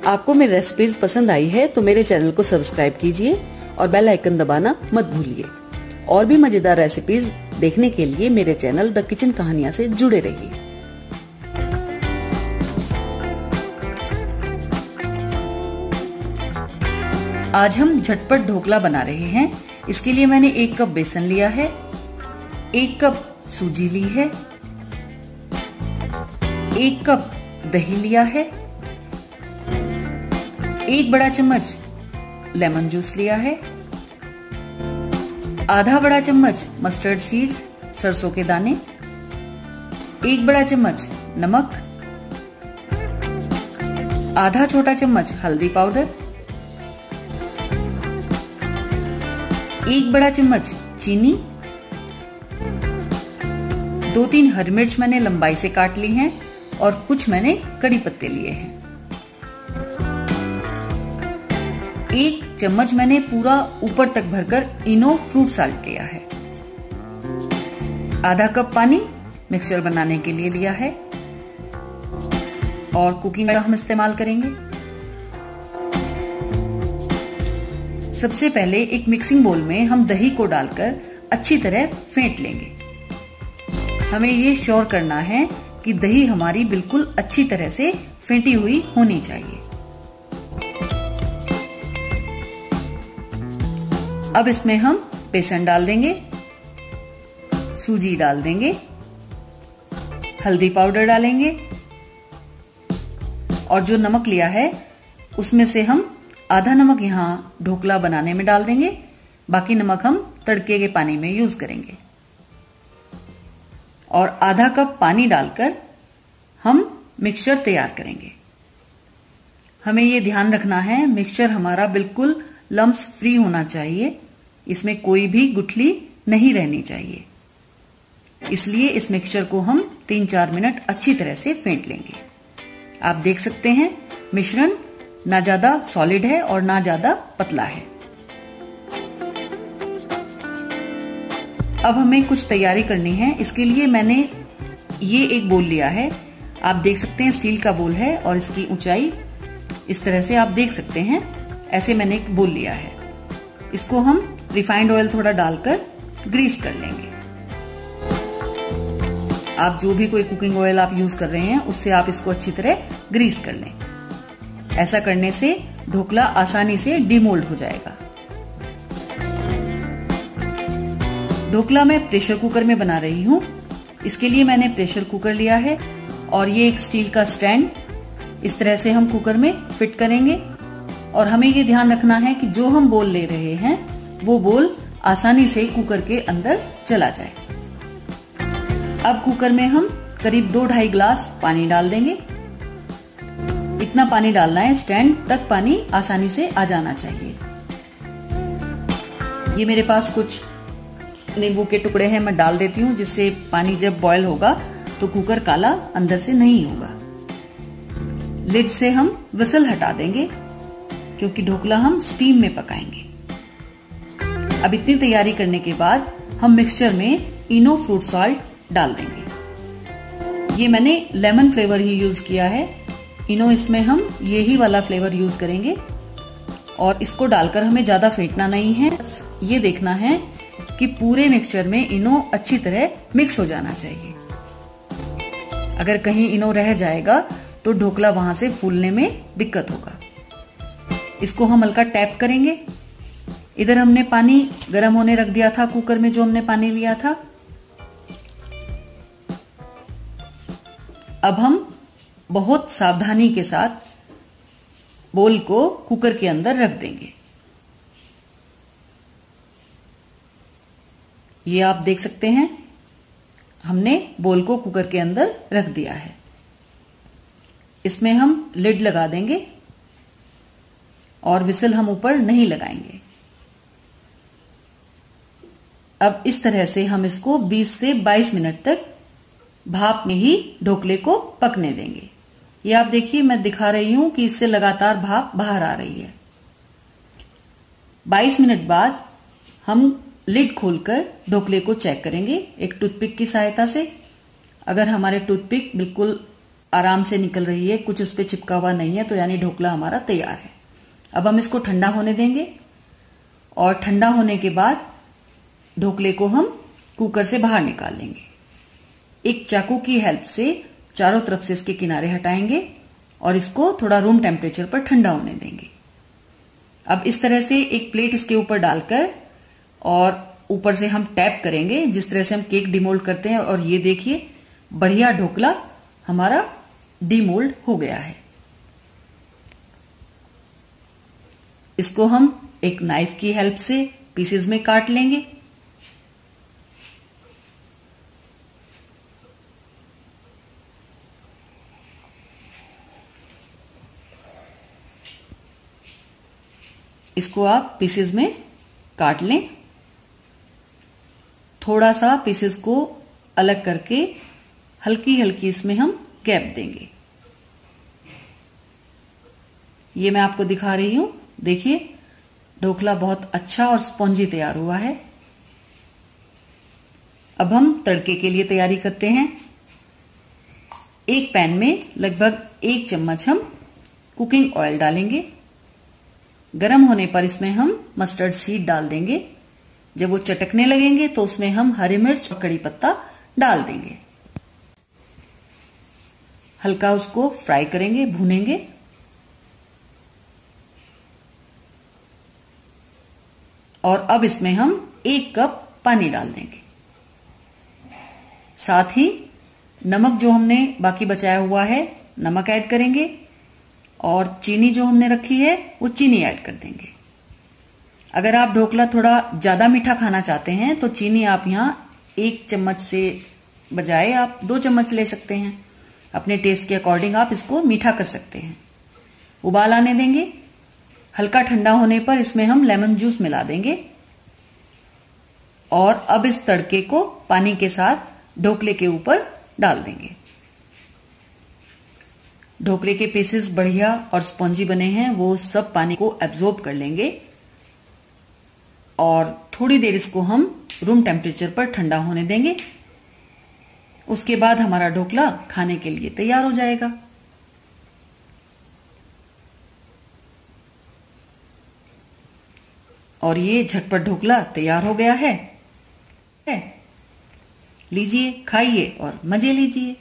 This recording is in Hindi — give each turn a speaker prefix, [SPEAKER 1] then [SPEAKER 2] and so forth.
[SPEAKER 1] आपको मेरी रेसिपीज पसंद आई है तो मेरे चैनल को सब्सक्राइब कीजिए और बेल आइकन दबाना मत भूलिए। और भी मजेदार रेसिपीज देखने के लिए मेरे चैनल द किचन कहानियां से जुड़े रहिए। आज हम झटपट ढोकला बना रहे हैं। इसके लिए मैंने 1 कप बेसन लिया है, 1 कप सूजी ली है, 1 कप दही लिया है, 1 बड़ा चम्मच लेमन जूस लिया है, आधा बड़ा चम्मच मस्टर्ड सीड्स सरसों के दाने, 1 बड़ा चम्मच नमक, आधा छोटा चम्मच हल्दी पाउडर, 1 बड़ा चम्मच चीनी, 2-3 हरी मिर्च मैंने लंबाई से काट ली हैं और कुछ मैंने कड़ी पत्ते लिए हैं। 1 चम्मच मैंने पूरा ऊपर तक भरकर इनो फ्रूट साल्ट लिया है। आधा कप पानी मिक्सचर बनाने के लिए लिया है और कुकिंग का हम इस्तेमाल करेंगे। सबसे पहले एक मिक्सिंग बोल में हम दही को डालकर अच्छी तरह फेंट लेंगे। हमें ये श्योर करना है कि दही हमारी बिल्कुल अच्छी तरह से फेंटी हुई होनी चाहिए। अब इसमें हम बेसन डाल देंगे, सूजी डाल देंगे, हल्दी पाउडर डालेंगे और जो नमक लिया है उसमें से हम आधा नमक यहाँ ढोकला बनाने में डाल देंगे, बाकी नमक हम तड़के के पानी में यूज करेंगे। और आधा कप पानी डालकर हम मिक्सचर तैयार करेंगे। हमें ये ध्यान रखना है मिक्सचर हमारा बिल्कुल लम्प्स फ्री होना चाहिए, इसमें कोई भी गुठली नहीं रहनी चाहिए। इसलिए इस मिक्सचर को हम 3-4 मिनट अच्छी तरह से फेंट लेंगे। आप देख सकते हैं मिश्रण ना ज्यादा सॉलिड है और ना ज्यादा पतला है। अब हमें कुछ तैयारी करनी है। इसके लिए मैंने ये एक बोल लिया है, आप देख सकते हैं स्टील का बोल है और इसकी ऊंचाई इस तरह से आप देख सकते हैं। ऐसे मैंने एक बोल लिया है। इसको हम रिफाइंड ऑयल थोड़ा डालकर ग्रीस कर लेंगे। आप जो भी कोई कुकिंग ऑयल आप यूज कर रहे हैं उससे आप इसको अच्छी तरह ग्रीस कर लें। ऐसा करने से ढोकला आसानी से डीमोल्ड हो जाएगा। ढोकला मैं प्रेशर कुकर में बना रही हूँ। इसके लिए मैंने प्रेशर कुकर लिया है और ये एक स्टील का स्टैंड इस तरह से हम कुकर में फिट करेंगे। और हमें ये ध्यान रखना है कि जो हम बोल ले रहे हैं वो बोल आसानी से कुकर के अंदर चला जाए। अब कुकर में हम करीब 2-2.5 गिलास पानी डाल देंगे। इतना पानी डालना है स्टैंड तक पानी आसानी से आ जाना चाहिए। ये मेरे पास कुछ नींबू के टुकड़े हैं, मैं डाल देती हूँ, जिससे पानी जब बॉयल होगा तो कुकर काला अंदर से नहीं होगा। लिड से हम विसल हटा देंगे क्योंकि ढोकला हम स्टीम में पकाएंगे। अब इतनी तैयारी करने के बाद हम मिक्सचर में इनो फ्रूट सॉल्ट डाल देंगे। ये मैंने लेमन फ्लेवर ही यूज किया है। इनो इसमें हम यही वाला फ्लेवर यूज करेंगे और इसको डालकर हमें ज्यादा फेंटना नहीं है। ये देखना है कि पूरे मिक्सचर में इनो अच्छी तरह मिक्स हो जाना चाहिए। अगर कहीं इनो रह जाएगा तो ढोकला वहां से फूलने में दिक्कत होगा। इसको हम हल्का टैप करेंगे। इधर हमने पानी गर्म होने रख दिया था कुकर में, जो हमने पानी लिया था। अब हम बहुत सावधानी के साथ बोल को कुकर के अंदर रख देंगे। ये आप देख सकते हैं हमने बोल को कुकर के अंदर रख दिया है। इसमें हम लिड लगा देंगे और विसल हम ऊपर नहीं लगाएंगे। अब इस तरह से हम इसको 20 से 22 मिनट तक भाप में ही ढोकले को पकने देंगे। ये आप देखिए मैं दिखा रही हूं कि इससे लगातार भाप बाहर आ रही है। 22 मिनट बाद हम लिड खोलकर ढोकले को चेक करेंगे एक टूथपिक की सहायता से। अगर हमारे टूथपिक बिल्कुल आराम से निकल रही है, कुछ उस पर चिपका हुआ नहीं है, तो यानी ढोकला हमारा तैयार है। अब हम इसको ठंडा होने देंगे और ठंडा होने के बाद ढोकले को हम कुकर से बाहर निकाल लेंगे। एक चाकू की हेल्प से चारों तरफ से इसके किनारे हटाएंगे और इसको थोड़ा रूम टेम्परेचर पर ठंडा होने देंगे। अब इस तरह से एक प्लेट इसके ऊपर डालकर और ऊपर से हम टैप करेंगे, जिस तरह से हम केक डिमोल्ड करते हैं। और ये देखिए बढ़िया ढोकला हमारा डिमोल्ड हो गया है। इसको हम एक नाइफ की हेल्प से पीसेस में काट लेंगे। इसको आप पीसेस में काट लें। थोड़ा सा पीसेस को अलग करके हल्की हल्की इसमें हम गैप देंगे। ये मैं आपको दिखा रही हूं, देखिए ढोकला बहुत अच्छा और स्पॉन्जी तैयार हुआ है। अब हम तड़के के लिए तैयारी करते हैं। एक पैन में लगभग 1 चम्मच हम कुकिंग ऑयल डालेंगे। गरम होने पर इसमें हम मस्टर्ड सीड डाल देंगे। जब वो चटकने लगेंगे तो उसमें हम हरी मिर्च और कड़ी पत्ता डाल देंगे। हल्का उसको फ्राई करेंगे, भूनेंगे। और अब इसमें हम 1 कप पानी डाल देंगे। साथ ही नमक जो हमने बाकी बचाया हुआ है, नमक ऐड करेंगे और चीनी जो हमने रखी है वो चीनी ऐड कर देंगे। अगर आप ढोकला थोड़ा ज्यादा मीठा खाना चाहते हैं तो चीनी आप यहां 1 चम्मच से बजाय आप 2 चम्मच ले सकते हैं। अपने टेस्ट के अकॉर्डिंग आप इसको मीठा कर सकते हैं। उबाल आने देंगे। हल्का ठंडा होने पर इसमें हम लेमन जूस मिला देंगे और अब इस तड़के को पानी के साथ ढोकले के ऊपर डाल देंगे। ढोकले के पीसेस बढ़िया और स्पॉन्जी बने हैं, वो सब पानी को एब्जॉर्ब कर लेंगे और थोड़ी देर इसको हम रूम टेम्परेचर पर ठंडा होने देंगे। उसके बाद हमारा ढोकला खाने के लिए तैयार हो जाएगा। और ये झटपट ढोकला तैयार हो गया है। लीजिए, खाइए और मजे लीजिए।